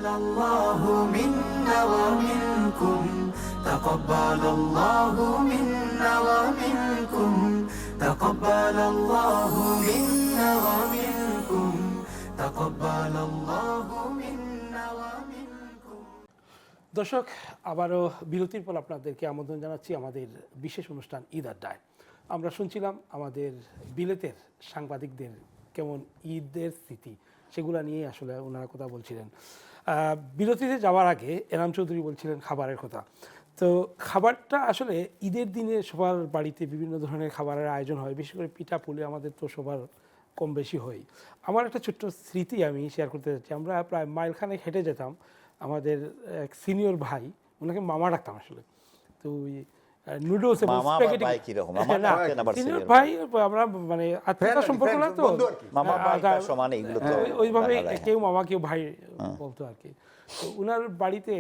তাকাব্বালাল্লাহু মিন্না ওয়া মিনকুম তাকাব্বালাল্লাহু মিন্না ওয়া মিনকুম তাকাব্বালাল্লাহু মিন্না ওয়া মিনকুম তাকাব্বালাল্লাহু মিন্না ওয়া মিনকুম। দর্শক, আবারও বিরতির পর আপনাদেরকে আমন্ত্রণ জানাচ্ছি আমাদের বিশেষ অনুষ্ঠান ঈদ আড্ডায়। আমরা শুনছিলাম আমাদের বিলেতের সাংবাদিকদের কেমন ঈদের স্মৃতি, সেগুলো নিয়ে আসলে ওনারা কথা বলছিলেন। বিরতিতে যাওয়ার আগে এনাম চৌধুরী বলছিলেন খাবারের কথা। তো খাবারটা আসলে ঈদের দিনে সবার বাড়িতে বিভিন্ন ধরনের খাবারের আয়োজন হয়, বিশেষ করে পিঠা পুলি আমাদের তো সবার কম বেশি হয়। আমার একটা ছোট্ট স্মৃতি আমি শেয়ার করতে চাচ্ছি। আমরা প্রায় মাইলখানেক হেঁটে যেতাম, আমাদের এক সিনিয়র ভাই, ওনাকে মামা ডাকতাম আসলে। তো ওই নুডলস এবং স্প্যাগেটি, সিনিয়র ভাই আমরা মানে আত্মীয়তার সম্পর্ক না তো, ওইভাবে কেউ মামা কেউ ভাই বলতো আর কি। তো ওনার বাড়িতে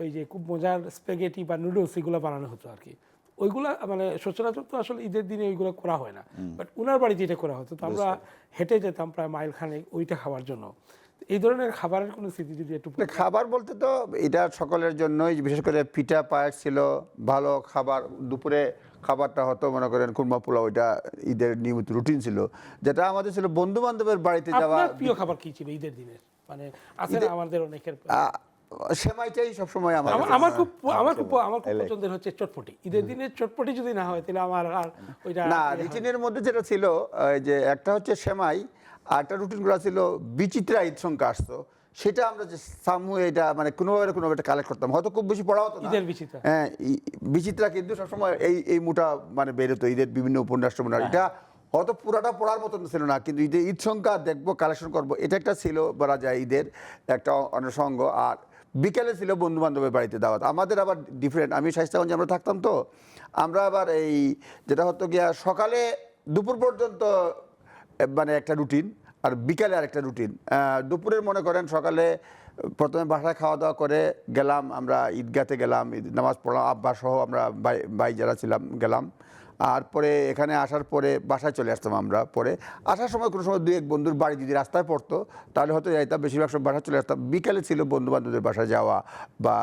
ওই যে খুব মজার স্প্যাগেটি বা নুডলস এগুলো বানানো হতো আর কি। ওইগুলা মানে সচরাচর তো আসলে ঈদের দিনে ওইগুলো করা হয় না, বাট ওনার বাড়িতে এটা করা হতো। তো আমরা হেঁটে যেতাম প্রায় মাইলখানেক ওইটা খাওয়ার জন্য। এই ধরনের খাবারের কোনো স্মৃতি যদি একটু। খাবার বলতে তো এটা সকলের জন্যই, বিশেষ করে পিঠা পায়েস ছিল ভালো খাবার। দুপুরে খাবারটা হতো মনে করেন কুরমা পোলাও, ওইটা ঈদের নিয়মিত রুটিন ছিল, যেটা আমাদের ছিল বন্ধু বান্ধবের বাড়িতে যাওয়া। প্রিয় খাবার কি ছিল ঈদের দিনের? মানে আছে না আমাদের অনেকের সেমাইটাই সবসময় আমার খুব পছন্দের হচ্ছে চটপটি। ঈদের দিনে চটপটি যদি না হয় তাহলে আমার আর ওইটা না। রুটিনের মধ্যে যেটা ছিল যে একটা হচ্ছে সেমাই, আর একটা রুটিন করা ছিল বিচিত্রা ঈদ সংখ্যা আসতো, সেটা আমরা যে সামু এটা মানে কোনোভাবে কালেক্ট করতাম, হয়তো খুব বেশি পড়া হতো না। হ্যাঁ, বিচিত্রা কিন্তু সবসময় এই মোটা মানে বেরোতো ঈদের বিভিন্ন উপন্যাস। এটা হয়তো পুরাটা পড়ার মতন ছিল না, কিন্তু ঈদ সংখ্যা দেখবো, কালেকশন করবো, এটা একটা ছিল বলা যায় ঈদের একটা অনুষঙ্গ। আর বিকেলে ছিল বন্ধু বান্ধবের বাড়িতে দাওয়াত। আমাদের আবার ডিফারেন্ট, আমি শায়েস্তাগঞ্জে আমরা থাকতাম, তো আমরা আবার এই যেটা হতো গিয়া সকালে দুপুর পর্যন্ত মানে একটা রুটিন, আর বিকালে আর একটা রুটিন। দুপুরের মনে করেন সকালে প্রথমে বাসায় খাওয়া দাওয়া করে গেলাম, আমরা ঈদগাতে গেলাম, নামাজ পড়লাম, আব্বা সহ আমরা ভাই যারা ছিলাম গেলাম। আর পরে এখানে আসার পরে বাসায় চলে আসতাম। আমরা পরে আসার সময় কোনো সময় দুই এক বন্ধুর বাড়ি যদি রাস্তায় পড়তো তাহলে হয়তো যাইতাম, বেশিরভাগ সময় বাসায় চলে আসতাম। বিকেলে ছিল বন্ধু বান্ধবদের বাসায় যাওয়া বা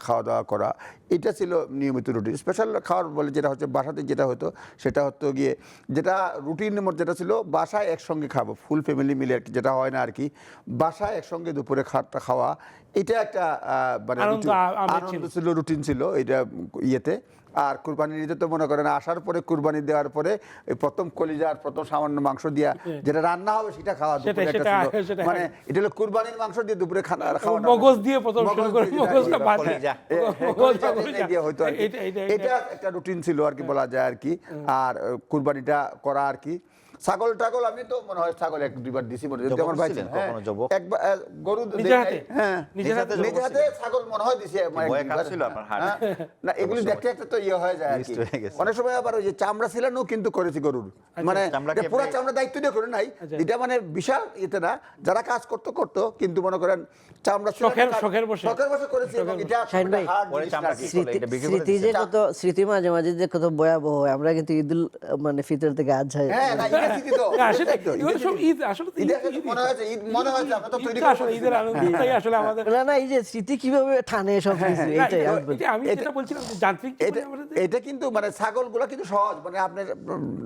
খাওয়া দাওয়া করা, এটা ছিল নিয়মিত রুটিন। স্পেশাল খাওয়ার বলে যেটা হচ্ছে বাসাতে যেটা হতো সেটা হতো গিয়ে যেটা রুটিন যেটা ছিল বাসায় একসঙ্গে খাবো, ফুল ফ্যামিলি মিলে আর কি, যেটা হয় না আর কি, বাসায় একসঙ্গে দুপুরে খাওয়াটা খাওয়া, এটা একটা মানে আনন্দ ছিল, রুটিন ছিল এটা ইয়েতে। আর কুরবানির ঈদে তো মনে করেন আসার পরে কুরবানি দেওয়ার পরে প্রথম কলিজার প্রথম সামান্য মাংস দিয়া যেটা রান্না হবে সেটা খাওয়া, মানে এটা হলো কুরবানির মাংস দিয়ে দুপুরে খাওয়া, মগজ দিয়ে প্রথম শুরু করে মগজটা হয়তো আর কি। এটা একটা রুটিন ছিল আর কি বলা যায় আর কি। আর কুরবানিটা করা আর কি, ছাগল টাগল আমি তো মনে হয় ছাগল এক দুইবার দিছি মনে হয়, আমার ভাই একবার গরু নিজের হাতে ছাগল মনে হয় দিছি না। এগুলি দেখতে একটা তো ইয়ে হয়ে যায় আর কি। অনেক সময় আবার ওই যে চামড়া ছিলানো কিন্তু করেছি গরুর, মানে পুরো চামড়া দায়িত্ব দিয়ে করে নাই, এটা মানে বিশাল ইয়েতে না, যারা কাজ করতো কিন্তু মনে করেন চামড়া শখের বসে করেছি। স্মৃতি যে কত স্মৃতি মাঝে মাঝে যে কত ভয়াবহ হয়, আমরা কিন্তু ঈদুল মানে ফিতর থেকে আজ যাই স্মৃতি কিভাবে টানে সব কিছু। এটা কিন্তু মানে ছাগল গুলা কিন্তু সহজ, মানে আপনি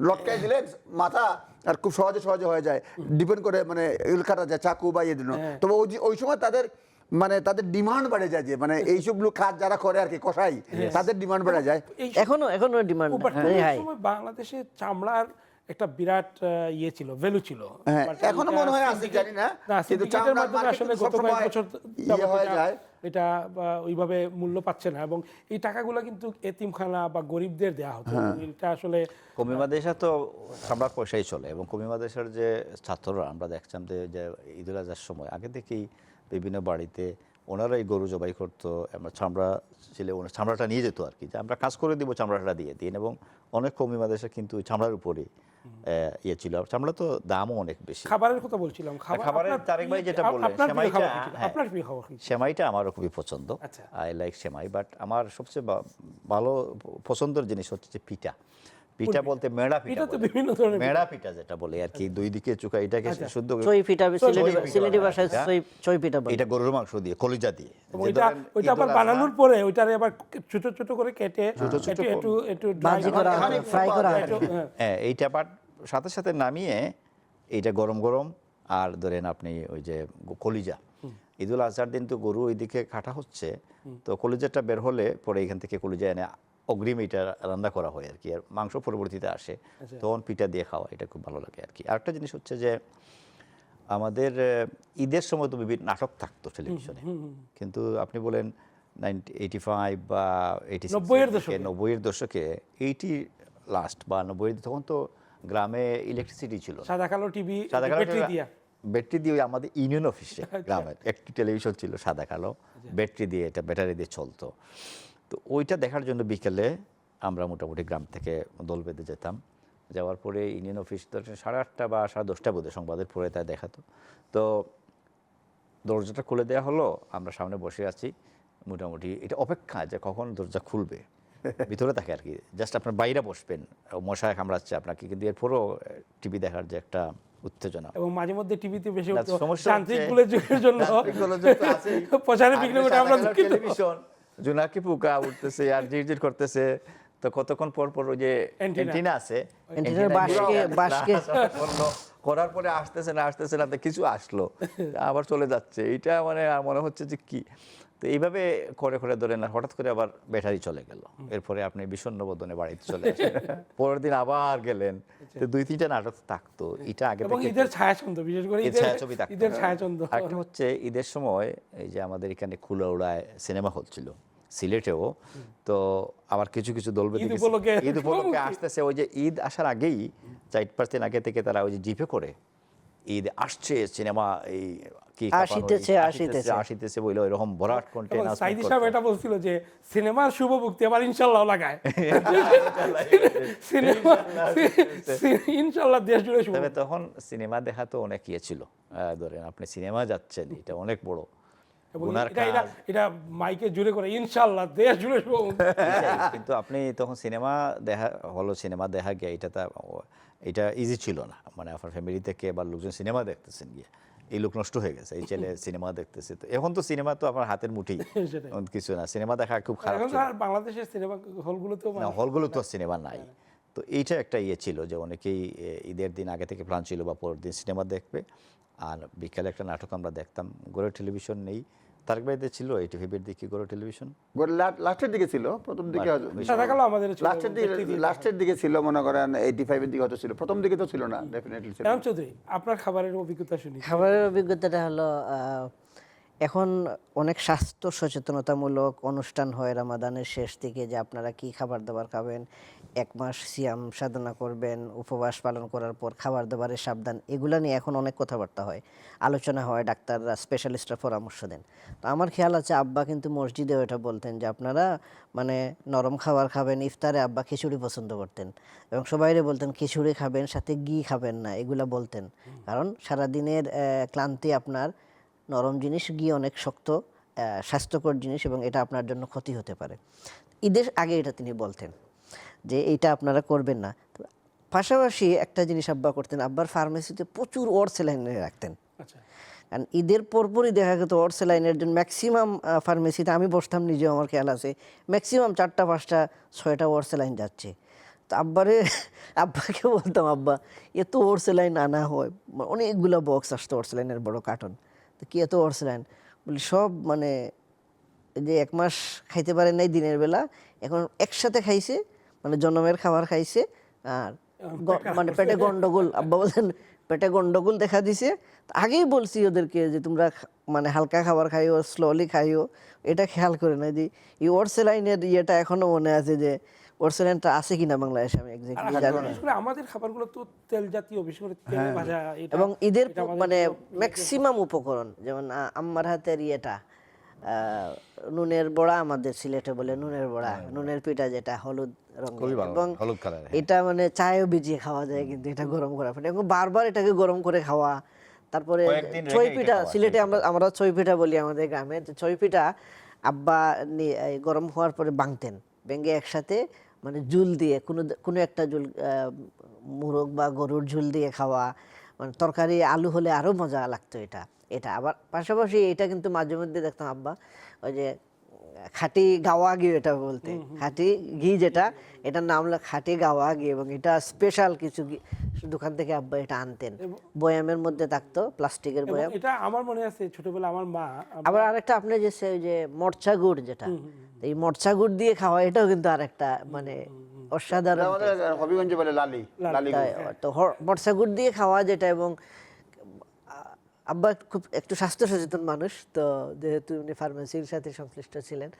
লটকাই দিলেন মাথা আর খুব সহজে হয়ে যায়, ডিপেন্ড করে মানে কাটা যায় চাকু বা ইয়ে দিন। তবে ওই সময় তাদের ডিমান্ড বাড়ে যায়, যে মানে এইসব কাজ যারা করে আর কি কষাই, তাদের ডিমান্ড বেড়ে যায়। এখনো ডিমান্ড। বাংলাদেশে চামড়ার একটা বিরাট ইয়ে ছিল, ভ্যালু ছিল, এখনো মনে হয় আছে জানি না, কিন্তু চামড়ার মার্কেটে গত কয়েক বছর ইয়ে হয়ে যায়, এটা ওইভাবে মূল্য পাচ্ছে না। এবং এই টাকাগুলো কিন্তু এতিমখানা বা গরিবদের দেওয়া হতো। এটা আসলে কমি মাদ্রাসা তো চামড়ার পয়সাই চলে, এবং কমি মাদ্রাসার যে ছাত্ররা আমরা দেখতাম যে ঈদুল আজহার সময় আগে থেকেই বিভিন্ন বাড়িতে ওনারাই গরু জবাই করতো, আমরা চামড়া ছিল, চামড়াটা নিয়ে যেত আর কি, যে আমরা কাজ করে দিব, চামড়াটা দিয়ে দিন। এবং অনেক কমি মাদ্রাসা কিন্তু চামড়ার উপরে ইয়ে ছিল, চামড়া তো দামও অনেক বেশি। খাবারের কথা বলছিলাম, খাবারের তারেক ভাই যেটা বললেন, সেমাইটা আমারও খুবই পছন্দ, আই লাইক সেমাই। বাট আমার সবচেয়ে ভালো পছন্দের জিনিস হচ্ছে যে পিঠা। পিঠা বলতে মেড়া পিঠা তো বলে। বিভিন্ন ধরনের মেড়া পিঠা যেটা বলে আর কি, দুই দিকে চুকা, এটাকে শুদ্ধ চই পিঠা পিঠা সিলেটি বলা ভাষায় হয় এটা। চই পিঠা বলে। এটা গরুর মাংস দিয়ে, কলিজা দিয়ে। এবং যে ওইটা ধরেন ওইটা আবার ঈদুল আজহা, বানানোর পরে ওইটারে আবার ছোট ছোট করে কেটে ছোট একটু একটু dry ভাজি করা করা হয়, ফ্রাই করা হয়। একটু, হ্যাঁ। হ্যাঁ, এইটা আবার সাথে সাথে নামিয়ে এইটা গরম গরম, আর ধরেন আপনি ওই যে কলিজা, ঈদুল আজহার দিন তো গরু ওইদিকে কাটা হচ্ছে, তো কলিজাটা বের হলে পরে এখান থেকে কলিজা এনে অগ্রিম এটা রান্না করা হয় আর কি, আর মাংস পরবর্তীতে আসে, তখন পিঠা দিয়ে খাওয়া, এটা খুব ভালো লাগে আর কি। আরেকটা জিনিস হচ্ছে যে আমাদের ঈদের সময় তো বিভিন্ন নাটক থাকতো টেলিভিশনে, কিন্তু আপনি বলেন 85 বা 90-এর দশকে 80 লাস্ট বা 90 তখন তো গ্রামে ইলেকট্রিসিটি ছিল না। সাদা কালো টিভি সাদা কালো ব্যাটারি দিয়া ব্যাটারি দিয়ে আমাদের ইউনিয়ন অফিসে গ্রামের একটি টেলিভিশন ছিল সাদা কালো, ব্যাটারি দিয়ে, এটা ব্যাটারি দিয়ে চলতো। তো ওইটা দেখার জন্য বিকেলে আমরা মোটামুটি গ্রাম থেকে দল বেঁধে যেতাম, যাওয়ার পরে ইউনিয়ন অফিস 8:30 বা 10:30 বোধহয় সংবাদের পরে তাই দেখাতো। তো দরজাটা খুলে দেওয়া হলো, আমরা সামনে বসে আছি, মোটামুটি এটা অপেক্ষা যে কখন দরজা খুলবে, ভিতরে থাকে আর কি, জাস্ট আপনার বাইরে বসবেন, মশায় কামড়াচ্ছে আপনাকে, কিন্তু এরপরও টিভি দেখার যে একটা উত্তেজনা। এবং মাঝে মধ্যে টিভিতে বেশি না, হতো সমস্যা যান্ত্রিক হচ্ছে- গোলযোগের জন্য যান্ত্রিক গোলযোগ তো আছেই। প্রচারে বিঘ্ন ঘটে, আমরা আগে সাদা কালো দুঃখিত। টেলিভিশন, জোনাকি পোকা উঠতেছে আর ঝিরঝির করতেছে, তো কতক্ষণ পর পর ওই যে অ্যান্টিনা আছে, অ্যান্টিনার বাঁশকে করলো, করার পরে আসতেছে না তো কিছু আসলো, আবার চলে যাচ্ছে, এইটা মানে আর মনে হচ্ছে যে কি। তো এইভাবে করে করে ধরেন, আর হঠাৎ করে আবার ব্যাটারি চলে গেল, এরপরে আপনি বিষণ্ণ বদনে বাড়িতে চলে আসেন, পরের দিন আবার গেলেন, তো 2-3টা নাটক থাকতো, এটা আগে এবং থেকে ঈদের ছায়াছন্দ, বিশেষ করে ঈদ ছায়াছবি থাকতো। ঈদের ছায়াছন্দ। একটা হচ্ছে ঈদের সময় এই যে আমাদের এখানে খুলাউড়ায় সিনেমা হল ছিল, সিলেটেও, তো আবার কিছু কিছু দল বেঁধে ঈদ গেছে। উপলক্ষে ঈদ উপলক্ষে আসতেছে, ওই যে ঈদ আসার আগেই 4-5 দিন আগে থেকে তারা ওই যে জিপে করে ঈদ আসছে, সিনেমা এই কি আসিতেছে বলে এরকম ভরাট এবং কন্টেন্ট সাইদি সাহেব এটা বলছিল যে সিনেমার শুভ মুক্তি আবার ইনশাল্লাহ লাগায়, সিনেমা ইনশাল্লাহ দেশ জুড়ে শুভ। তবে তখন সিনেমা দেখা তো অনেক ইয়ে ছিল, ধরেন আপনি সিনেমা যাচ্ছেন, এটা অনেক বড় এবং গুনার এটা এটা এটা মাইকে জুড়ে করে ইনশাল্লাহ দেশ জুড়ে শুভ মুক্তি। কিন্তু আপনি তখন সিনেমা দেখা গিয়ে এটা ইজি ছিল না, মানে আপনার ফ্যামিলি থেকে বা লোকজন সিনেমা দেখতেছেন গিয়ে এই লোক নষ্ট হয়ে গেছে, এই ছেলে সিনেমা দেখতেছে, তো এখন তো সিনেমা তো আপনার হাতের মুঠেই, সেটাই। কিছু না, সিনেমা দেখা খুব খারাপ এখন ছিল। তো আর বাংলাদেশের সিনেমা হলগুলোতেও না, হলগুলো তো সিনেমা নাই, তো এইটা একটা ইয়ে ছিল যে অনেকেই ঈদের দিন আগে থেকে প্ল্যান ছিল বা পরের দিন সিনেমা দেখবে, আর বিকালে একটা নাটক আমরা দেখতাম। গড়ে টেলিভিশন নেই, তারক ভাইদের ছিল এইটিভির দিকে গড়ে টেলিভিশন, লাস্টের দিকে ছিল, প্রথম দিকে সাদা কালো আমাদের ছিল। লাস্টের দিকে ছিল, মনে করেন 85-এর দিকে হয়তো ছিল, প্রথম দিকে তো ছিল না, ডেফিনেটলি ছিল। রাম চৌধুরী, আপনার খাবারের অভিজ্ঞতা শুনি। খাবারের অভিজ্ঞতাটা হলো এখন অনেক স্বাস্থ্য সচেতনতামূলক অনুষ্ঠান হয় রামাদানের শেষ দিকে, যে আপনারা কি খাবার দাবার খাবেন, 1 মাস সিয়াম সাধনা করবেন, উপবাস পালন করার পর খাবার দাবারের সাবধান, এগুলা নিয়ে এখন অনেক কথাবার্তা হয়, আলোচনা হয়, ডাক্তাররা স্পেশালিস্টরা পরামর্শ দেন। তো আমার খেয়াল আছে আব্বা কিন্তু মসজিদে ওটা বলতেন যে আপনারা মানে নরম খাবার খাবেন, ইফতারে আব্বা খিচুড়ি পছন্দ করতেন, এবং সবাইরে বলতেন খিচুড়ি খাবেন, সাথে ঘি খাবেন না, এগুলা বলতেন, কারণ সারাদিনের ক্লান্তি আপনার, নরম জিনিস, ঘি অনেক শক্ত স্বাস্থ্যকর জিনিস, এবং এটা আপনার জন্য ক্ষতি হতে পারে। ঈদের আগে এটা তিনি বলতেন যে এইটা আপনারা করবেন না। পাশাপাশি একটা জিনিস আব্বা করতেন, আব্বার ফার্মেসিতে প্রচুর সেলাইন রাখতেন, আচ্ছা, কারণ ঈদের পরপরই দেখা যেত সেলাইনের জন্য ম্যাক্সিমাম ফার্মেসিতে, আমি বসতাম নিজেও, আমার খেয়াল আছে ম্যাক্সিমাম 4টা 5টা 6টা সেলাইন যাচ্ছে। তো আব্বাকে বলতাম, আব্বা এত সেলাইন আনা হয়, অনেকগুলো বক্স আসতো সেলাইনের বড় কার্টন, তো কি এত সেলাইন, বলি সব মানে যে 1 মাস খাইতে পারে নাই দিনের বেলা, এখন একসাথে খাইছে, মানে জন্মের খাবার খাইছে, আর মানে পেটে গন্ডগোল, আব্বা বলেন পেটে গন্ডগোল দেখা দিছে। আগেই বলছি ওদেরকে যে তোমরা মানে হালকা খাবার খাইও, স্লোলি খাইও, এটা খেয়াল করে না। যে এই সেলাইনের ইয়েটা এখনো মনে আছে, যে সেলাইনটা আছে কিনা বাংলাদেশে আমি এক্স্যাক্টলি জানি না। বিশেষ করে আমাদের খাবারগুলো তো তেল জাতীয়, বিশেষ করে তেলে ভাজা, এবং ঈদের মানে ম্যাক্সিমাম উপকরণ, যেমন আম্মার হাতের ইয়েটা নুনের বড়া, আমাদের সিলেটে বলে নুনের বড়া, নুনের পিঠা, যেটা হলুদ রঙের, এবং হলুদ কালার, এটা মানে চায়ও ভিজিয়ে খাওয়া যায়, কিন্তু এটা গরম করা ফেলে, এবং বারবার এটাকে গরম করে খাওয়া। তারপরে কয়েকদিন রেখে ছই এটা পিঠা, খাওয়া, সিলেটে আমরা ছই পিঠা বলি আমাদের গ্রামে, ছই পিঠা আব্বা গরম হওয়ার পরে ভাঙতেন, ভেঙে একসাথে মানে ঝুল দিয়ে কোনো একটা ঝুল, মোরগ বা গরুর ঝুল দিয়ে খাওয়া, মানে তরকারি আলু হলে আরো মজা লাগতো এটা। এটা আবার পাশাপাশি এটা কিন্তু মাঝে মধ্যে দেখতাম আব্বা ওই যে খাঁটি গাওয়া ঘি, এটা বলতে খাঁটি ঘি যেটা, এটার নাম হলো খাঁটি গাওয়া ঘি, এবং এটা স্পেশাল কিছু দোকান থেকে আব্বা এটা আনতেন, বয়ামের মধ্যে থাকতো, প্লাস্টিকের এবং বয়াম। এটা আমার মনে আছে ছোটবেলা আমার মা আবার আরেকটা আপনি যে ওই যে মরচা গুড় যেটা, তো এই মরচা গুড় দিয়ে খাওয়া, এটাও কিন্তু আরেকটা মানে অসাধারণ আমাদের হবিগঞ্জে বলে লালি লালি গুড়। তো মরচা গুড় দিয়ে খাওয়া যেটা। এবং আব্বা খুব একটু স্বাস্থ্য সচেতন মানুষ, তো যেহেতু উনি ফার্মেসির সাথে সংশ্লিষ্ট ছিলেন,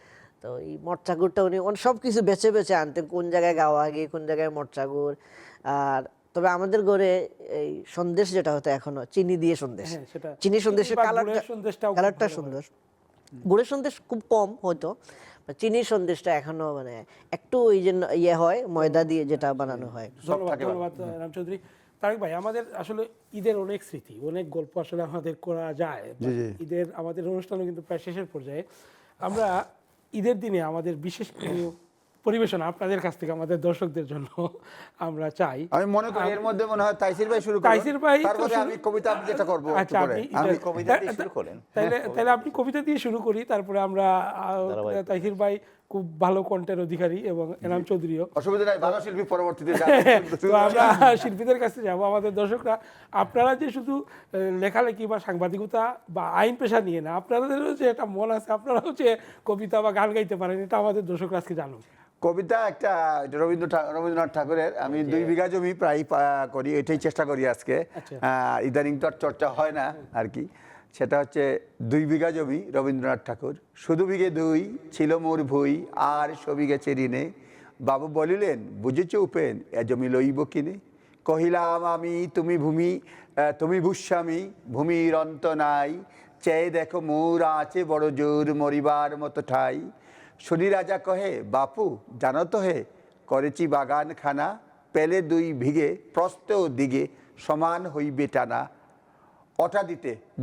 তো এই মরচা গুড়টা উনি সব কিছু বেছে বেছে আনতেন, কোন জায়গায় গাওয়া আগে, কোন জায়গায় মরচা গুড়। আর তবে আমাদের ঘরে এই সন্দেশ যেটা হতো এখনো, চিনি দিয়ে সন্দেশ, হ্যাঁ, সেটা চিনি সন্দেশের চিনি বা গুড়ের সন্দেশটাও খুব কালারটা ভালো হয়। সুন্দর। গুড়ের সন্দেশ খুব কম হয়তো, চিনির সন্দেশটা এখনো মানে একটু ওই যে ইয়ে হয়, ময়দা দিয়ে যেটা বানানো হয়। ধন্যবাদ ধন্যবাদ রাম চৌধুরী। তারেক ভাই, আমাদের আসলে ঈদের অনেক স্মৃতি, অনেক গল্প আসলে আমাদের করা যায়। ঈদের আমাদের অনুষ্ঠানও কিন্তু প্রায় শেষের পর্যায়ে। আমরা ঈদের দিনে আমাদের বিশেষ কোনো পরিবেশনা আপনাদের কাছ থেকে আমাদের দর্শকদের জন্য আমরা চাই। আমি মনে করি এর মধ্যে মনে হয় তাইসির ভাই শুরু করুন, তাইসির ভাই তো তারপরে শুরু- আমি কবিতা যেটা করব একটু আচ্ছা, পরে। আপনি আমি কবিতা দিয়ে শুরু করেন। তাহলে আপনি কবিতা দিয়ে শুরু করি, তারপরে আমরা তাইসির ভাই খুব ভালো কণ্ঠের অধিকারী এবং এনাম চৌধুরীও। অসুবিধা নাই, ভালো শিল্পী পরবর্তীতে তো আমরা শিল্পীদের কাছে যাবো। আমাদের দর্শকরা, আপনারা যে শুধু লেখালেখি বা সাংবাদিকতা বা আইন পেশা নিয়ে না, আপনাদেরও যে একটা মন আছে, আপনারাও যে কবিতা বা গান গাইতে পারেন, এটা আমাদের দর্শকরা আজকে জানুন। কবিতা একটা রবীন্দ্রনাথ ঠাকুরের, আমি 2 বিঘা জমি প্রায় করি, এটাই চেষ্টা করি আজকে। আচ্ছা। ইদানিং তো আর চর্চা হয় না আর কি। সেটা হচ্ছে 2 বিঘা জমি, রবীন্দ্রনাথ ঠাকুর। শুধু বিঘে 2 ছিল মোর ভুই, আর সবিঘে চেরিনে। বাবু বলিলেন, বুঝেছ উপেন, এ জমি লইব কিনে। কহিলাম আমি, তুমি ভূস্বামী, ভূমির অন্ত নাই। চেয়ে দেখো মোর আছে বড় জোর, মরিবার মতো ঠাই। শনি রাজা কহে, বাপু জানো তো হে, করেছি বাগান খানা। পেলে 2 বিঘে, প্রস্থ ও দিগে সমান হইবে টানা। অটা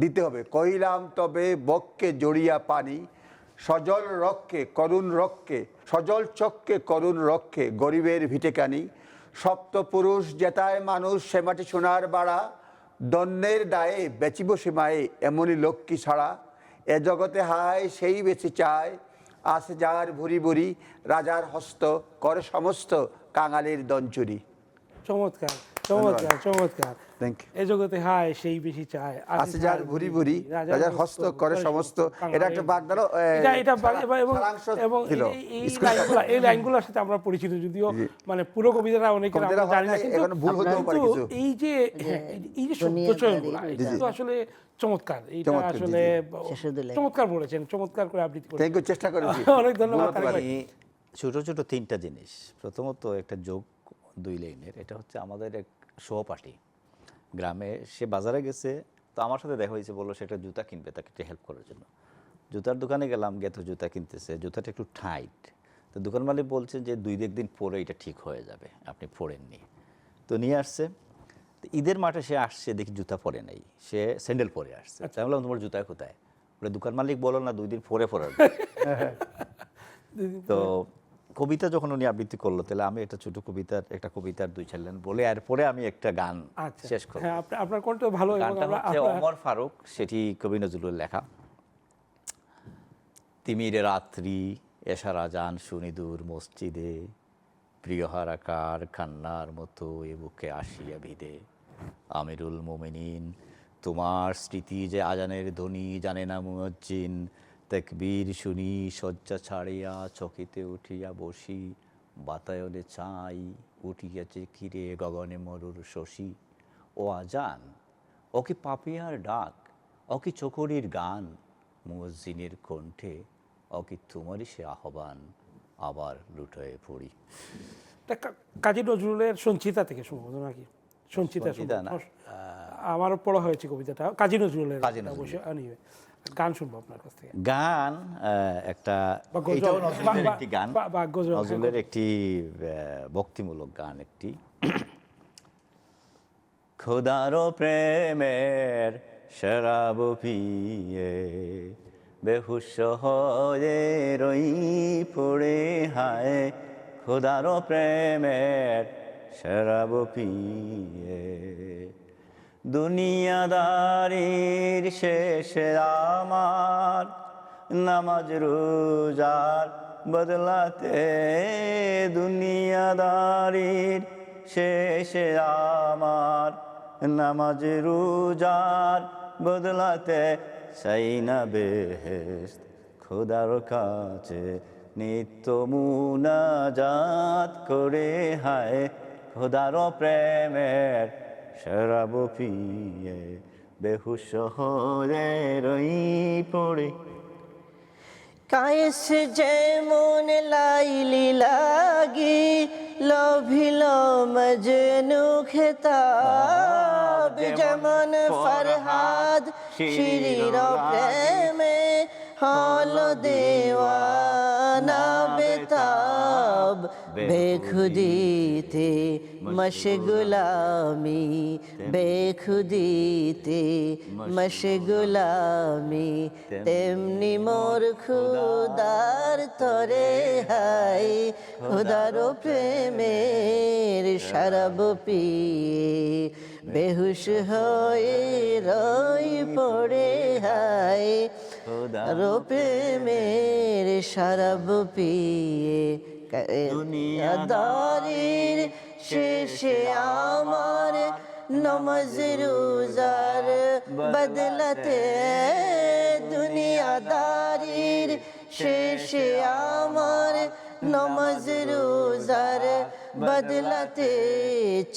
দিতে হবে। কহিলাম তবে বক্ষে জড়িয়া পানি। সজল চক্ষে করুণ রক্ষে, গরিবের ভিটেকানি। সপ্তপুরুষ জেতায় মানুষ, সে মাটি সোনার বাড়া। দন্যের দায়ে বেচিব সীমায়ে, এমনই লক্ষ্মী ছাড়া। এ জগতে হায় সেই বেশি চায়, আসে যার ভুরি ভুরি। রাজার হস্ত করে সমস্ত, কাঙালির দঞ্চুরি। চমৎকার চমৎকার চমৎকার। Thank you. এ জগতে হায় সেই বেশি চায়, আছে যার ভুরি ভুরি, রাজার হস্ত করে সমস্ত। এটা একটা বাগদারও এবং এই লাইনগুলোর সাথে আমরা পরিচিত, যদিও মানে পুরো কবিতাটা অনেকে আমরা জানি না, কিন্তু এই যে শব্দচয়নগুলো, এটা তো আসলে চমৎকার। এটা আসলে চমৎকার বলেছেন, চমৎকার করে আবৃত্তি করেছেন। থ্যাংক ইউ, চেষ্টা করেছি। অনেক ধন্যবাদ তারেক ভাই। ছোট ছোট 3টা জিনিস। প্রথমত একটা যোগ 2 লাইনের, এটা হচ্ছে আমাদের এক সহপাঠী গ্রামে, সে বাজারে গেছে, তো আমার সাথে দেখা হয়েছে, বললো সে একটা জুতা কিনবে, তাকে একটু হেল্প করার জন্য। জুতার দোকানে গেলাম, গিয়ে তো জুতা কিনতেছে, জুতাটা একটু টাইট। তো দোকান মালিক বলছে যে 2-1 দিন পরে এটা ঠিক হয়ে যাবে, আপনি পরেননি। তো নিয়ে আসছে, তো ঈদের মাঠে সে আসছে, দেখি জুতা পরে নাই, সে স্যান্ডেল পরে আসছে। আমি বললাম, তোমার জুতা কোথায়? বলে, দোকান মালিক বলো না 2 দিন পরে পরার। তো কবিতা যখন উনি আবৃত্তি করলো, তাহলে আমি একটা ছোট একটা কবিতার 2-4 লাইন বলে এরপরে আমি একটা গান শেষ করব। হ্যাঁ, আপনার কণ্ঠ ভালো। গানটা হচ্ছে ওমর ফারুক, সেটি কবি নজরুলের লেখা। তিমিরে রাত্রি, এশার আজান শুনি দূর মসজিদে, প্রিয় হারাকার কান্নার মতো এ বুকে আসিয়া ভিদে। আমিরুল মোমিনিন, তোমার স্মৃতি যে আজানের ধ্বনি, জানে না মুয়াজ্জিন। তাকবীর শুনি শয্যা ছাড়িয়া, চকিতে উঠিয়া বসি। বাতায়নে চাই, উঠিয়াছে কিরে গগনে মরুর শশী। ও আজান, ও কি পাপিয়ার ডাক, ও কি চকরির গান। মুয়াজ্জিনের কণ্ঠে, ও কি তোমারই সে আহ্বান। আবার লুটায়ে পড়ি। কাজী নজরুলের সঞ্চিতা থেকে সম্ভবত, নাকি সঞ্চিতা? আমারও পড়া হয়েছে কবিতাটা, কাজী নজরুলের। গান শুনবো আপনার কাছ থেকে। গান একটা, এটাও নজরুলের একটি গান, নজরুলের একটি ভক্তিমূলক গান একটি। খোদারো প্রেমের শরাব পিয়ে, বেহুশ হয়ে রই পড়ে হায়। খোদারও প্রেমের শরাব পিয়ে। দুনিয়াদারির শেষে আমার নামাজ রোজার বদলাতে, দুনিয়াদারির শেষে আমার নামাজ রোজার বদলাতে, চাই না বেহেশত খোদার কাছে নিত্য মুনাজাত করে, হায় খোদার প্রেমের শরাব পিয়ে বেহুশ হয়ে রই পড়ে। কায়েস যেমন লাইলি লাগি লোভিল মজনু খেতাব, যেমন ফরহাদ শিরির প্রেমে হল দেওয়ানা বেতাব। বেখুদিতে মশগুলামি, বেখুদিতে মশগুলামি, তেমনি মোর খুদার তরে হাই খুদার প্রেমের শরাব পিয়ে বেহুশ হয়ে রই পড়ে, হাই খুদার প্রেমের শরাব পিয়ে। দুনিয়াদারির শেষে আমার নামাজ রোজার বদলাতে, দুনিয়াদারির শেষে আমার নামাজ রোজার বদলাতে,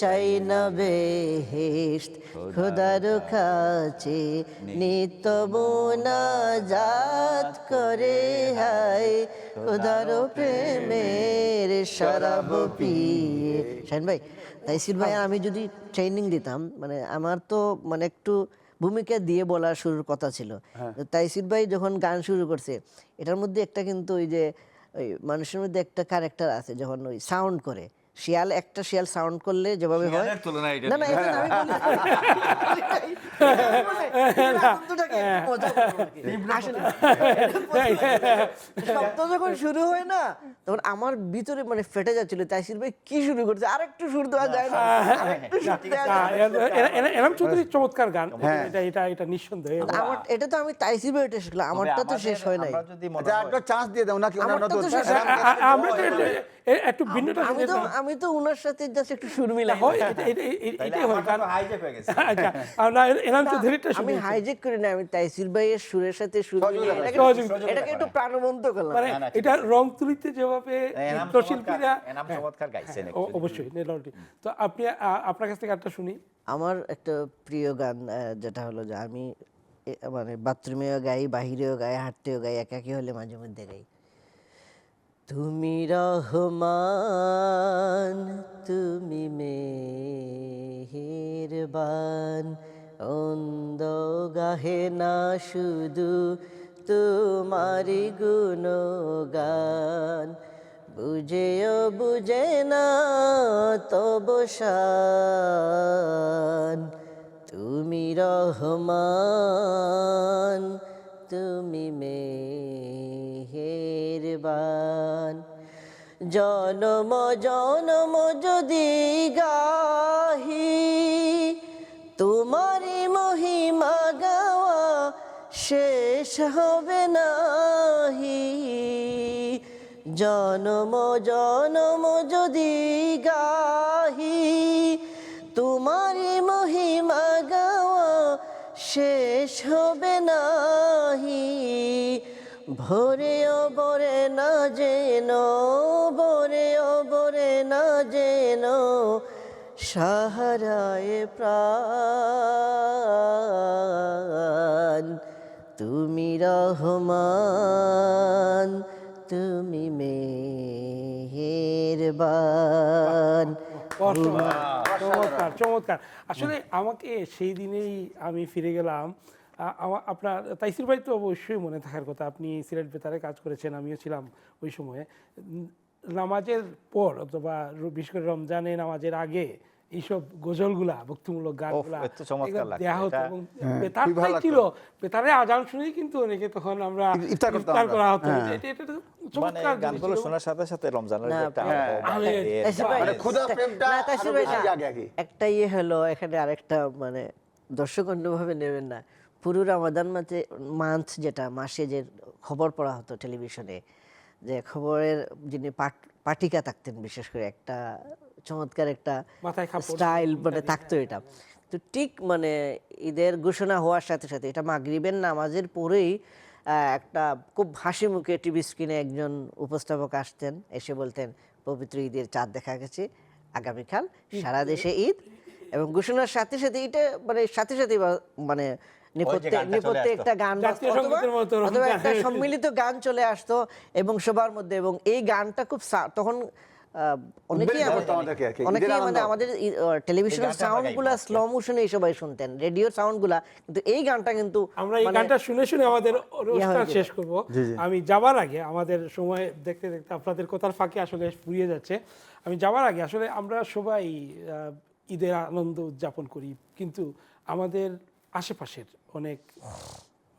চাই না বেহেশত খোদার কাছে নিত্য মুনাজাত করে, হায় খোদার প্রেমের শরাব পিয়ে। শাহিন ভাই, তাইসির ভাই আমি যদি ট্রেনিং দিতাম, মানে আমার তো মানে একটু ভূমিকা দিয়ে বলা শুরুর কথা ছিল, তাইসির ভাই যখন গান শুরু করছে এটার মধ্যে একটা কিন্তু ওই যে ওই মানুষের মধ্যে একটা ক্যারেক্টার আছে, যখন ওই সাউন্ড করে শিয়াল, একটা শিয়াল সাউন্ড করলে যেভাবে হয়, না না এটা আমি বলি শব্দ যখন শুরু হয় না তখন আমার ভিতরে মানে ফেটে যাচ্ছিল, তাইসির ভাই কি শুরু করছে, আরেকটু সুর দেওয়া যায় না, আরেকটু সুর দেওয়া যায় না। এনাম চৌধুরীর চমৎকার গান, এটা নিঃসন্দেহে। আমার এটা তো আমি তাইসির ভাই এটা শিখলাম, আমারটা তো শেষ হয় নাই। একটা চান্স দিয়ে দাও নাকি? আমারটা তো শেষ হয় নাই। আমরা তো একটু ভিন্নটা আমি তো উনার সাথে জাস্ট একটু সুর মিলাই। হয়, এটাই হয় গান হাইজ্যাক হয়ে গেছে। আচ্ছা, আমরা এনাম চৌধুরীরটা আমি শুনি। হাইজেক করি না, আমি তাইসির ভাইয়ের সুরের সাথে সুর মিলাই এটাকে একটু প্রাণবন্ত করলাম। মানে এটা রং তুলিতে যেভাবে চিত্রশিল্পীরা এনাম চমৎকার গাইছেন। অবশ্যই নেলটি। তো আপনি আপনার কাছ থেকে একটা শুনি। আমার একটা প্রিয় গান যেটা হলো যে আমি মানে বাথরুমেও গাই, বাহিরেও গাই, হাঁটতেও গাই, একাকী হলে মাঝে মধ্যে গাই। তুমি রহমান, তুমি মেহেরবান, অন্ধ গাহে না শুধু তোমারি গুণগান, বুঝেও বুঝে না তব শান। তুমি রহমান, তুমি মেহেরবান, জনম জনম যদি গাহি তোমারি মহিমা গাওয়া শেষ হবে নাহি। জনম জনম যদি গাহি তোমারি মহিমা গাওয়া শেষ হবে নাহি। ভোরে অবরে না যেন, ভোরে অবরে না যেন সাহারায় প্রাণ। তুমি রহমান, তুমি মেহেরবান। চমৎকার চমৎকার। আসলে আমাকে সেই দিনেই আমি ফিরে গেলাম। আপনার তাইসির ভাই তো অবশ্যই মনে থাকার কথা, আপনি সিলেট বেতারে কাজ করেছেন, আমিও ছিলাম ওই সময়ে। নামাজের পর অথবা বিশেষ করে রমজানে নামাজের আগে এইসব গজলগুলা ভক্তিমূলক গানগুলা এত চমৎকার এগুলা লাগতো। দেয়া হতো এটা- এবং খুবই ভালো বেতারটাই লাগতো। ছিল, বেতারে আজান শুনেই কিন্তু অনেকে তখন আমরা ইফতার করতাম ইফতার আমরা। করা হতো। হ্যাঁ। এটা তো মানে চমৎকার জিনিস গানগুলো ছিল। শোনার সাথে সাথে রমজানের যে না, একটা হ্যাঁ। আবহ, আহলে বাইরের তাইসির ভাই, মানে ক্ষুধা প্রেমটা না, তাইসির আরো ভাই, বেশি না, আগে আগে। একটা হলো এখানে আরেকটা মানে দর্শক অন্যভাবে নেবেন না। পুরো রমাদান যেটা মাসে যে খবর পড়া হতো টেলিভিশনে, যে খবরের যিনি পাঠিকা থাকতেন, বিশেষ করে একটা চমৎকার একটা মাথায় কাপড় স্টাইল মানে থাকতো এটা। তো ঠিক মানে ঈদের ঘোষণা হওয়ার সাথে সাথে এটা মাগরিবের নামাজের পরেই একটা খুব হাসি মুখে টিভি স্ক্রিনে একজন উপস্থাপক আসতেন, এসে বলতেন পবিত্র ঈদের চাঁদ দেখা গেছে, আগামীকাল সারা দেশে ঈদ, এবং ঘোষণার সাথে সাথে এটা মানে সাথে সাথে মানে নেপথ্যে গানটা চলে নেপথ্যে আসতো। একটা গান জাতীয় বাজতো, সঙ্গীতের মতো অথবা রমজানের একটা সম্মিলিত গান চলে আসতো এবং সবার মধ্যে, এবং এই গানটা খুব তখন অনেকেই উদ্বেলিত করতো আমাদেরকে আর কি, ঈদের অনেকেই মানে আনন্দ। আমাদের টেলিভিশনের এই গানটা আমরা সাউন্ডগুলা গাইবো আজকে। স্লো মোশনে সবাই শুনতেন, রেডিওর সাউন্ডগুলা, কিন্তু এই গানটা কিন্তু আমরা এই মানে গানটা শুনে শুনে আমাদের অনুষ্ঠান গেল। শেষ করব। জি, জি। আমি যাওয়ার আগে আমাদের সময় দেখতে দেখতে আপনাদের কথার ফাঁকে আসলে ফুরিয়ে যাচ্ছে। আমি যাওয়ার আগে আসলে আমরা সবাই ঈদের আনন্দ উদযাপন করি, কিন্তু আমাদের আশেপাশের অনেক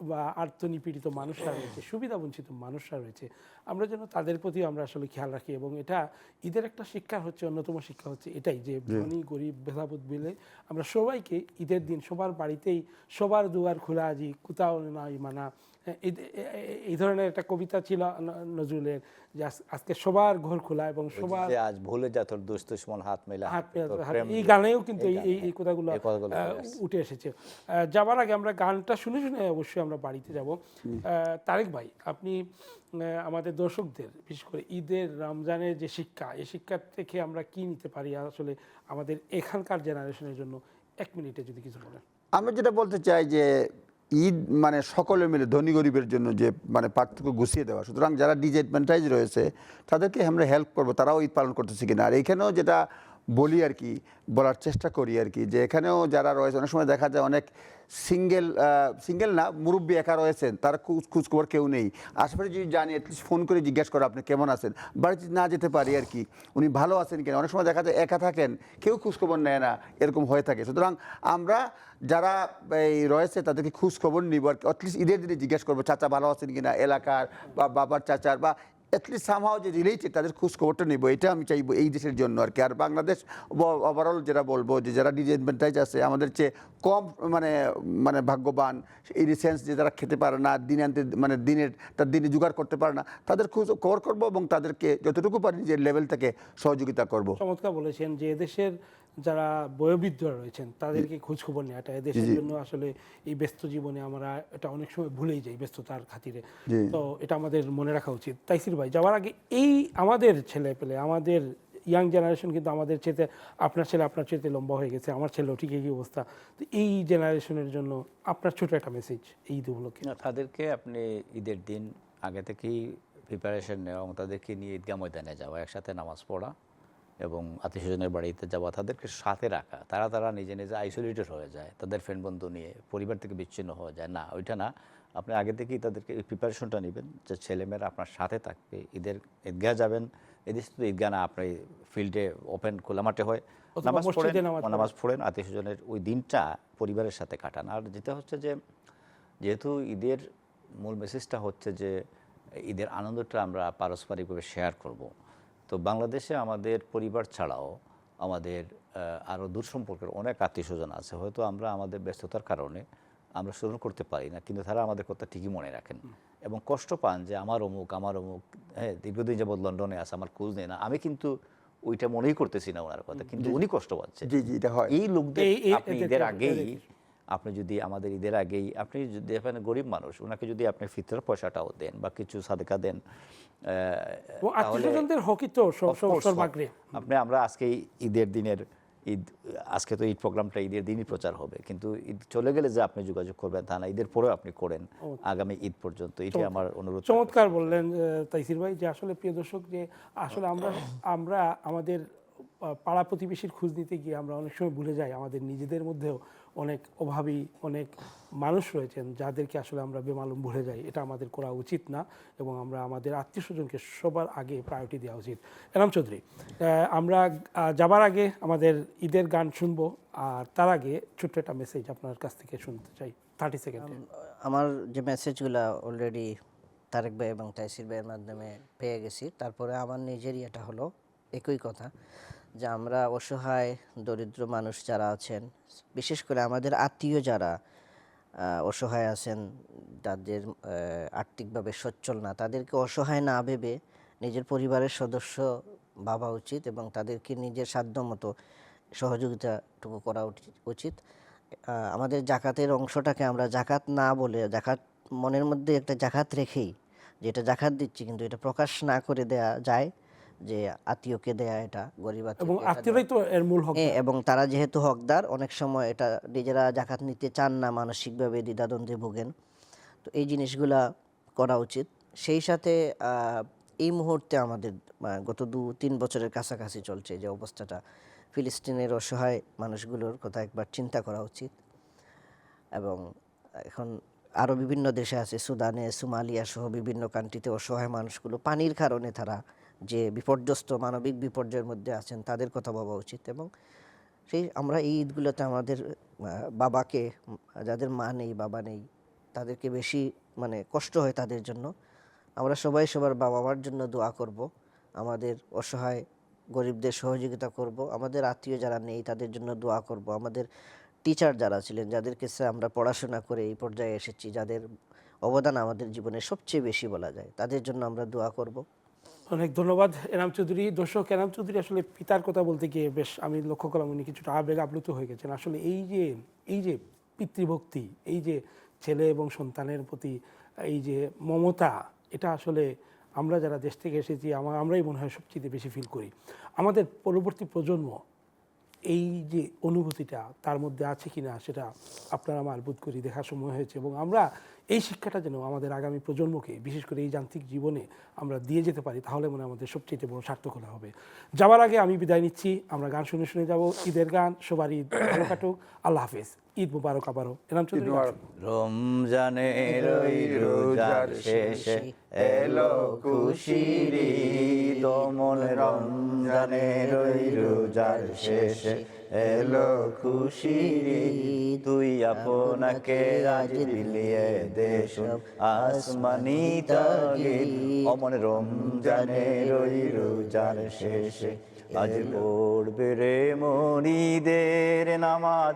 বা আর্তনিপীড়িত মানুষরা রয়েছে, সুবিধা বঞ্চিত মানুষরা রয়েছে, আমরা যেন তাদের প্রতি আমরা আসলে খেয়াল রাখি। এবং এটা ঈদের একটা শিক্ষা হচ্ছে, অন্যতম শিক্ষা হচ্ছে এটাই যে ধনী গরিব ভেদাভেদ মিলে আমরা সবাইকে ঈদের দিন সবার বাড়িতেই সবার দুয়ার খোলা আজি কোথাও নাই মানা, এই ধরনের একটা কবিতা ছিল নজরুলের, যে আজকে সবার ঘর খোলা এবং সবার যে আজ ভুলে যা তোর দুষ্ট দুশ্মন হাত মেলা, হাত পেয়ে তোর হাত- প্রেম এই দিয়ে। গানেও কিন্তু এই এই কথাগুলো এই কথাগুলো চলে আসছে। উঠে এসেছে। যাবার আগে আমরা গানটা শুনে শুনে অবশ্যই আমরা বাড়িতে যাব। তারেক ভাই, আপনি আমাদের দর্শকদের বিশেষ করে ঈদের রমজানের যে শিক্ষা, এই শিক্ষা থেকে আমরা কি নিতে পারি আসলে আমাদের এখানকার জেনারেশনের জন্য 1 মিনিটে যদি কিছু বলেন। আমি যেটা বলতে চাই যে ঈদ মানে সকলে মিলে ধনী গরিবের জন্য যে মানে পার্থক্য গুছিয়ে দেওয়া, সুতরাং যারা ডিসঅ্যাডভান্টেজ রয়েছে তাদেরকে আমরা হেল্প করব, তারাও ঈদ পালন করতেছে কিনা। আর এখানেও যেটা বলি আর কি, বলার চেষ্টা করি আর কি, যে এখানেও যারা রয়েছে অনেক সময় দেখা যায় অনেক সিঙ্গেল না, মুরব্বী একা রয়েছেন, তারা খোঁজখবর কেউ নেই। আশেপাশে যদি জানি অ্যাটলিস্ট ফোন করে জিজ্ঞেস করো আপনি কেমন আছেন, বাড়িতে না যেতে পারি আর কি, উনি ভালো আছেন কিনা। অনেক সময় দেখা যায় একা থাকেন, কেউ খোঁজখবর নেয় না, এরকম হয়ে থাকে। সুতরাং আমরা যারা এই রয়েছে তাদেরকে খোঁজ খবর নিব আর কি, অ্যাটলিস্ট ঈদের দিনে জিজ্ঞেস করবো চাচা ভালো আছেন কিনা, এলাকার বা বাবার চাচার বা অ্যাটলিস্ট সামহাও যে রিলেটেড তাদের খোঁজ খবরটা নেব, এটা আমি চাইবো এই দেশের জন্য আর কি। আর বাংলাদেশ ওভারঅল যেটা বলবো, যে যারা ডিসঅ্যাডভান্টেজ আছে আমাদের চেয়ে কম মানে ভাগ্যবান, এই সেন্স যে যারা খেতে পারে না, দিনে আনতে মানে তার দিনে জোগাড় করতে পারে না, তাদের খোঁজ খবর করবো এবং তাদেরকে যতটুকু পারি নিজের লেভেল থেকে সহযোগিতা করব। চমৎকার বলেছেন যে এদেশের যারা বয়োবৃদ্ধরা রয়েছেন তাদেরকে খোঁজ খবর নেওয়াটা এদেশের জন্য আসলে এই ব্যস্ত জীবনে আমরা এটা অনেক সময় ভুলেই যাই ব্যস্ততার খাতিরে। জি। তো এটা আমাদের মনে রাখা উচিত। তাইসির ভাই, যাওয়ার আগে এই আমাদের ছেলে পেলে, আমাদের ইয়াং জেনারেশন কিন্তু আমাদের চেয়ে, আপনার ছেলে আপনার চেয়ে লম্বা হয়ে গেছে, আমার ছেলেও ঠিক একই অবস্থা। তো এই জেনারেশনের জন্য আপনার ছোট একটা মেসেজ এই ঈদ উপলক্ষে। না, তাদেরকে আপনি ঈদের দিন আগে থেকেই প্রিপারেশন নেওয়া এবং তাদেরকে নিয়ে ঈদগাহ ময়দানে যাওয়া, একসাথে নামাজ পড়া এবং আত্মীয়স্বজনের বাড়িতে যাওয়া, তাদেরকে সাথে রাখা। তারা নিজে নিজে আইসোলেটেড হয়ে যায়, তাদের ফ্রেন্ড বন্ধু নিয়ে পরিবার থেকে বিচ্ছিন্ন হয়ে যায়। না, ওইটা না, আপনি আগে থেকেই তাদেরকে প্রিপারেশনটা নেবেন যে ছেলেমেয়েরা আপনার সাথে থাকবে। ঈদগাহ যাবেন, এদেশে তো ঈদগাহ না, আপনি ফিল্ডে ওপেন খোলা মাঠে হয়, অথবা নামাজ মসজিদে পড়েন, নামাজ নামাজ পড়েন, আত্মীয়স্বজনের ওই দিনটা পরিবারের সাথে কাটান। আর যেটা হচ্ছে যে যেহেতু ঈদের মূল মেসেজটা হচ্ছে যে ঈদের আনন্দটা আমরা পারস্পরিকভাবে শেয়ার করব। তো বাংলাদেশে আমাদের পরিবার ছাড়াও আমাদের আরও দূর সম্পর্কের অনেক আত্মীয়স্বজন আছে, হয়তো আমরা আমাদের ব্যস্ততার কারণে আমরা স্মরণ করতে পারি না, কিন্তু তারা আমাদের কথা ঠিকই মনে রাখেন এবং কষ্ট পান যে আমার অমুক, হ্যাঁ দীর্ঘদিন যাবৎ লন্ডনে আছে, আমার খোঁজ নেই না। আমি কিন্তু ওইটা মনেই করতেছি না ওনার কথা, কিন্তু উনি কষ্ট পাচ্ছে। জি জি, এটা হয়। এই লোকদের আপনি এদেরকে- ঈদের আগেই, আপনি যদি আমাদের ঈদের আগেই আপনি যদি এখানে গরিব মানুষ, ওনাকে যদি আপনি ফিতরার পয়সাটাও দেন বা কিছু সাদকা দেন, ও আত্মীয়স্বজনদের হকি তো সর্বাগ্রে। আমরা আজকে ঈদের দিনের আজকে তো ঈদ প্রোগ্রামটা ঈদের দিনই প্রচার হবে, কিন্তু ঈদ চলে গেলে যে আপনি যোগাযোগ করবেন তা না, ঈদের পরেও আপনি করেন আগামী ঈদ পর্যন্ত, এটাই আমার অনুরোধ। চমৎকার বললেন তাইসির ভাই, যে আসলে প্রিয় দর্শক, যে আসলে আমরা আমাদের পাড়া প্রতিবেশীর খোঁজ নিতে গিয়ে আমরা অনেক সময় ভুলে যাই আমাদের নিজেদের মধ্যেও অনেক অভাবী, অনেক মানুষ রয়েছেন যাদেরকে আসলে আমরা বেমালুম ভুলে যাই, এটা আমাদের করা উচিত না এবং আমরা আমাদের আত্মীয় স্বজনকে সবার আগে প্রায়োরিটি দেওয়া উচিত। এনাম চৌধুরী, আমরা যাবার আগে আমাদের ঈদের গান শুনবো, আর তার আগে ছোট্ট একটা মেসেজ আপনার কাছ থেকে শুনতে চাই 30 সেকেন্ডে। আমার যে মেসেজগুলো অলরেডি তারেক ভাই এবং তাইসির ভাইয়ের মাধ্যমে পেয়ে গেছি, তারপরে আমার নিজেরই এটা হলো একই কথা যে আমরা অসহায় দরিদ্র মানুষ যারা আছেন, বিশেষ করে আমাদের আত্মীয় যারা অসহায় আছেন, যাদের আর্থিকভাবে সচ্ছল না, তাদেরকে অসহায় না ভেবে নিজের পরিবারের সদস্য ভাবা উচিত এবং তাদেরকে নিজের সাধ্যমতো সহযোগিতাটুকু করা উচিত। আমাদের জাকাতের অংশটাকে আমরা জাকাত না বলে, জাকাত মনের মধ্যে একটা জাকাত রেখেই, যেটা জাকাত দিচ্ছি কিন্তু এটা প্রকাশ না করে দেয়া যায় যে আত্মীয়কে দেয়া, এটা গরিব এবং আত্মীয়কে এটা আত্মীয়রাই তো এর মূল হক। হ্যাঁ, এবং তারা যেহেতু হকদার, অনেক সময় এটা নিজেরা জাকাত নিতে চান না, মানসিকভাবে দ্বিধাদ্বন্দ্বে ভোগেন, তো এই জিনিসগুলা করা উচিত। সেই সাথে এই মুহূর্তে আমাদের গত 2-3 বছরের কাছাকাছি চলছে যে অবস্থাটা, ফিলিস্তিনের অসহায় মানুষগুলোর কথা একবার চিন্তা করা উচিত। এবং এখন আরও বিভিন্ন দেশে আছে, সুদানে, সোমালিয়া সহ বিভিন্ন কান্ট্রিতে অসহায় মানুষগুলো পানির কারণে তারা যে বিপর্যস্ত মানবিক বিপর্যয়ের মধ্যে আছেন, তাদের কথা ভাবা উচিত। এবং সেই আমরা এই ঈদগুলোতে আমাদের বাবাকে, যাদের মা নেই বাবা নেই, তাদেরকে বেশি কষ্ট হয় তাদের জন্য, আমরা সবাই সবার বাবা মার জন্য দোয়া করব, আমাদের অসহায় গরিবদের সহযোগিতা করব, আমাদের আত্মীয় যারা নেই তাদের জন্য দোয়া করব, আমাদের টিচার যারা ছিলেন, যাদের কাছে আমরা পড়াশোনা করে এই পর্যায়ে এসেছি, যাদের অবদান আমাদের জীবনে সবচেয়ে বেশি বলা যায়, তাদের জন্য আমরা দোয়া করব। অনেক ধন্যবাদ এনাম চৌধুরী। দর্শক, এনাম চৌধুরী আসলে পিতার কথা বলতে গিয়ে বেশ আমি লক্ষ্য করলাম উনি কিছুটা আবেগ আপ্লুত হয়ে গেছেন। আসলে এই যে পিতৃভক্তি, এই যে ছেলে এবং সন্তানের প্রতি এই যে মমতা, এটা আসলে আমরা যারা দেশ থেকে এসেছি আমরাই মনে হয় সবচেয়ে বেশি ফিল করি। আমাদের পরবর্তী প্রজন্ম এই যে অনুভূতিটা তার মধ্যে আছে কিনা সেটা আপনারা আমার বোধ করি দেখার সময় হয়েছে, এবং আমরা এই শিক্ষাটা যেন আমাদের আগামী প্রজন্মকে, বিশেষ করে এই যান্ত্রিক জীবনে আমরা দিয়ে যেতে পারি, তাহলে মনে হয় আমাদের সবচেয়ে বড় সার্থকতা হবে। যাবার আগে আমি বিদায় নিচ্ছি, আমরা গান শুনে শুনে যাব। ঈদের গান, সবার ঈদ ভালো কাটুক, আল্লাহ হাফেজ, ঈদ মুবারক আবারও। এনাম চৌধুরী। রমজানের ওই রোজার শেষে এলো খুশির ঈদ, মন রমজানের ওই রোজার শেষে এলো খুশির ঈদ, তুই আপনাকে আজ বিলিয়ে দেশ আসমানি তাগিদ, অমন রমজানের ওই রোজার শেষে আজ পড়বে রে মনিদের নামাজ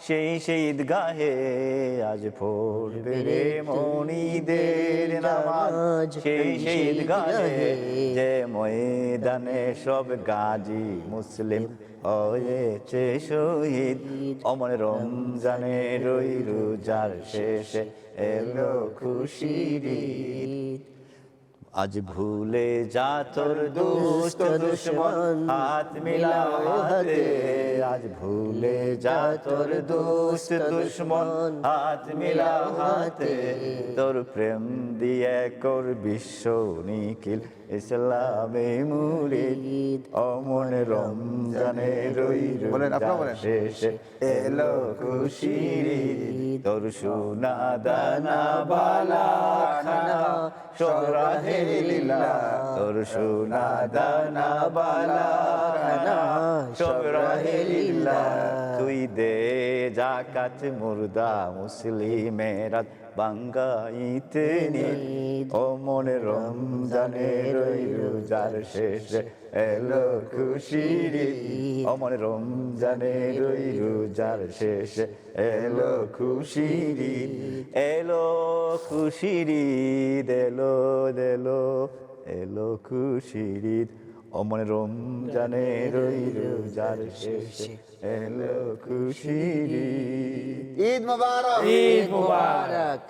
সেই ঈদগাহে, আজ পড়বে রে মনিদের নামাজ সেই ঈদগাহে, যে ময়দানে সব গাজী মুসলিম হয়েছে শহীদ, অমন রমজানের ওই রোজার শেষে এলো খুশির ঈদ। আজ ভুলে যা তোর দুষ্ট দুশ্মন হাত মিলাতে, আজ ভুলে যা তোর দুষ্ট দুশ্মন হাত মিলাতে, তোর প্রেম দিয়ে কর বিশ্ব নিখিল ইসলামে মুরিদ, অমন রমজানের ওই রোজার শেষে এলো খুশির ঈদ, তোর সোনা দানা বালা খানা সব রাহে লীলা, তোর সোনা দানা বালা খানা সব রাহে লীলা, তুই দে যাকাত মুর্দা মুসলিমেরা বাঙ্গাইতে নিদ, অমন রমজানের ওই রোজার শেষে এলো খুশির ঈদ, অমন রমজানের ওই রোজার শেষে এলো খুশির ঈদ, এলো খুশির ঈদ, এলো খুশির ঈদ, অমন রমজানের ওই রোজার শেষে এলো খুশির ঈদ। ঈদ মোবারক। ঈদ মুবারক।